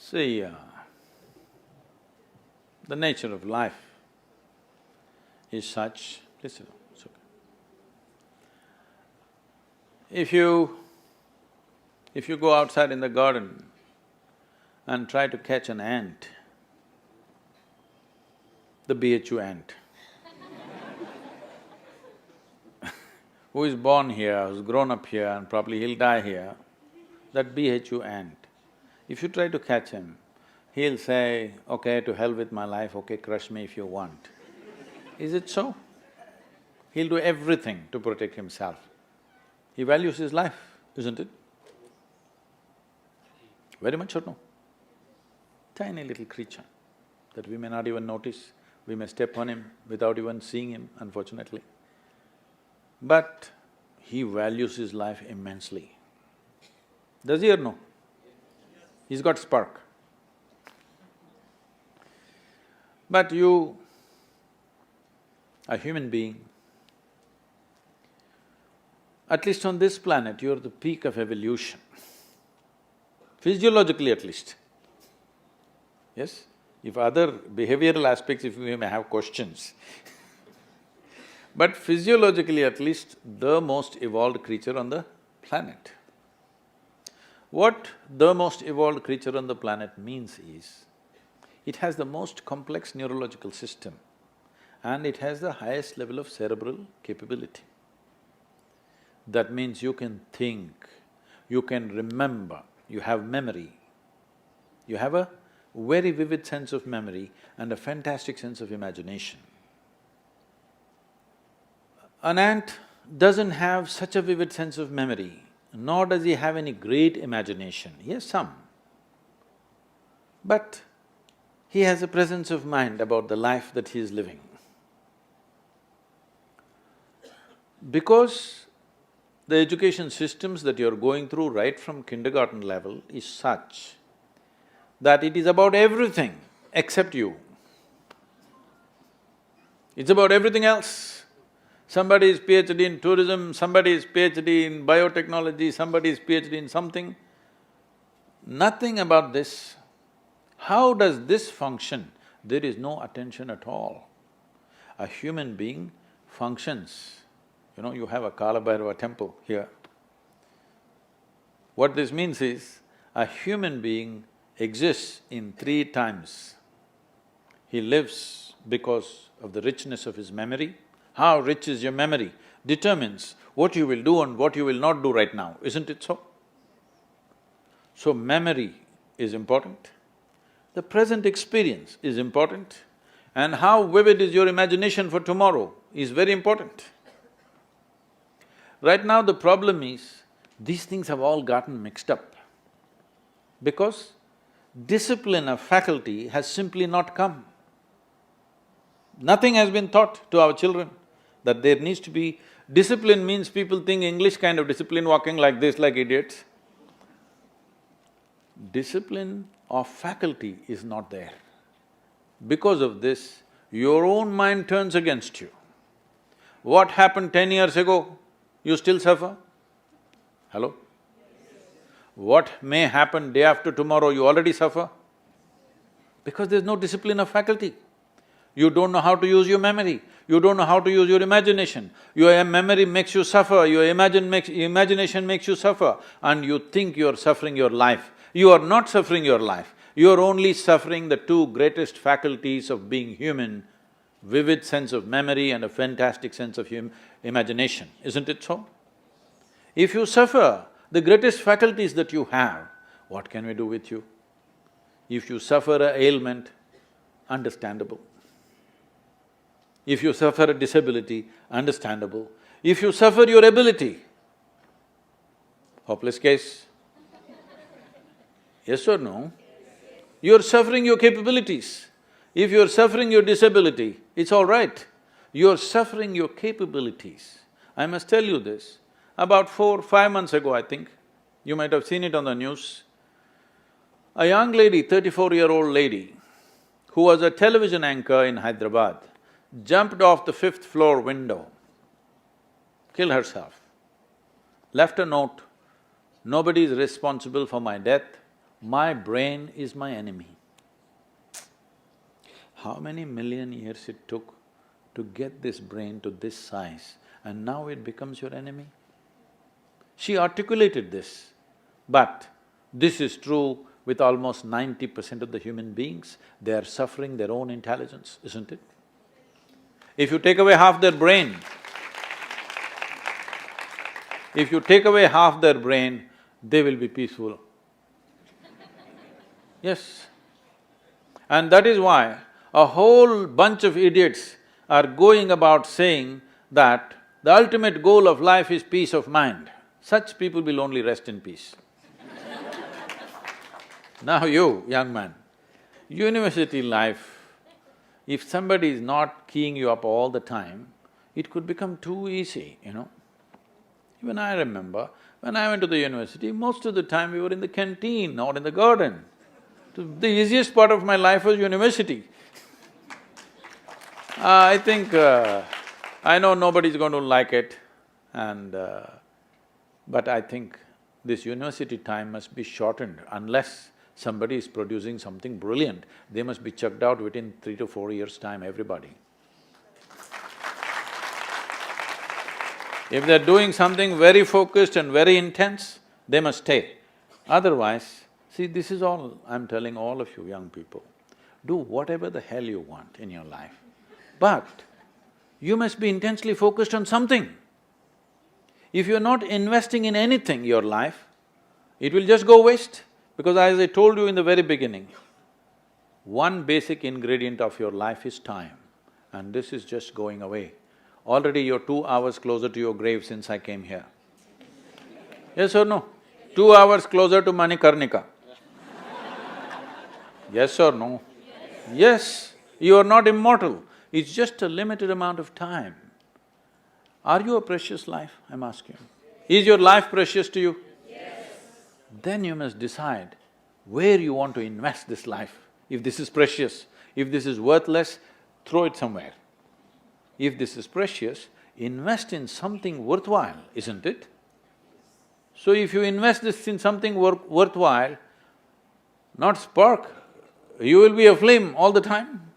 See, the nature of life is such… Please sit down, it's okay. If you go outside in the garden and try to catch an ant, the BHU ant, who is born here, who's grown up here and probably he'll die here, that BHU ant, if you try to catch him, he'll say, okay, to hell with my life, okay, crush me if you want. Is it so? He'll do everything to protect himself. He values his life, isn't it? Very much or no? Tiny little creature that we may not even notice, we may step on him without even seeing him, unfortunately. But he values his life immensely. Does he or no? He's got spark. But you, a human being, at least on this planet, you're the peak of evolution, physiologically at least. Yes? If other behavioral aspects, if we may have questions but physiologically at least, the most evolved creature on the planet. What the most evolved creature on the planet means is, it has the most complex neurological system and it has the highest level of cerebral capability. That means you can think, you can remember, you have memory. You have a very vivid sense of memory and a fantastic sense of imagination. An ant doesn't have such a vivid sense of memory, nor does he have any great imagination. He has some. But he has a presence of mind about the life that he is living. Because the education systems that you're going through right from kindergarten level is such that it is about everything except you. It's about everything else. Somebody is PhD in tourism, somebody is PhD in biotechnology, somebody is PhD in something. Nothing about this. How does this function? There is no attention at all. A human being functions. You know, you have a Kala Bhairava temple here. What this means is, a human being exists in 3 times. He lives because of the richness of his memory. How rich is your memory determines what you will do and what you will not do right now, isn't it so? So memory is important, the present experience is important, and how vivid is your imagination for tomorrow is very important. Right now the problem is, these things have all gotten mixed up because discipline of faculty has simply not come. Nothing has been taught to our children that there needs to be… Discipline means people think English kind of discipline, walking like this like idiots. Discipline of faculty is not there. Because of this, your own mind turns against you. What happened 10 years ago, you still suffer? Hello? What may happen day after tomorrow, you already suffer? Because there's no discipline of faculty. You don't know how to use your memory, you don't know how to use your imagination. Your memory makes you suffer, your imagination makes you suffer, and you think you're suffering your life. You are not suffering your life, you're only suffering the 2 greatest faculties of being human, vivid sense of memory and a fantastic sense of imagination, isn't it so? If you suffer the greatest faculties that you have, what can we do with you? If you suffer an ailment, understandable. If you suffer a disability, understandable. If you suffer your ability, hopeless case. Yes or no? You're suffering your capabilities. If you're suffering your disability, it's all right. You're suffering your capabilities. I must tell you this, about 4–5 months ago, I think, you might have seen it on the news, a young lady, 34-year-old lady, who was a television anchor in Hyderabad, jumped off the 5th floor window, killed herself, left a note, nobody is responsible for my death, My brain is my enemy. How many million years it took to get this brain to this size, and now it becomes your enemy? She articulated this, but this is true with almost 90% of the human beings. They are suffering their own intelligence, isn't it? If you take away half their brain, if you take away half their brain, they will be peaceful. Yes. And that is why a whole bunch of idiots are going about saying that the ultimate goal of life is peace of mind. Such people will only rest in peace. Now you, young man, university life, if somebody is not keying you up all the time, it could become too easy, you know. Even I remember, when I went to the university, most of the time we were in the canteen or in the garden. The easiest part of my life was university. I think… I know nobody's going to like it but I think this university time must be shortened unless somebody is producing something brilliant. They must be chucked out within 3 to 4 years' time, everybody. If they're doing something very focused and very intense, they must stay. Otherwise, see, this is all I'm telling all of you young people. Do whatever the hell you want in your life, but you must be intensely focused on something. If you're not investing in anything, your life, it will just go waste. Because as I told you in the very beginning, one basic ingredient of your life is time, and this is just going away. Already you're 2 hours closer to your grave since I came here. Yes or no? 2 hours closer to Manikarnika. Yes or no? Yes, you are not immortal. It's just a limited amount of time. Are you a precious life, I'm asking? Is your life precious to you? Yes. Then you must decide where you want to invest this life. If this is precious, if this is worthless, throw it somewhere. If this is precious, invest in something worthwhile, isn't it? So if you invest this in something worthwhile, not spark, you will be a flame all the time.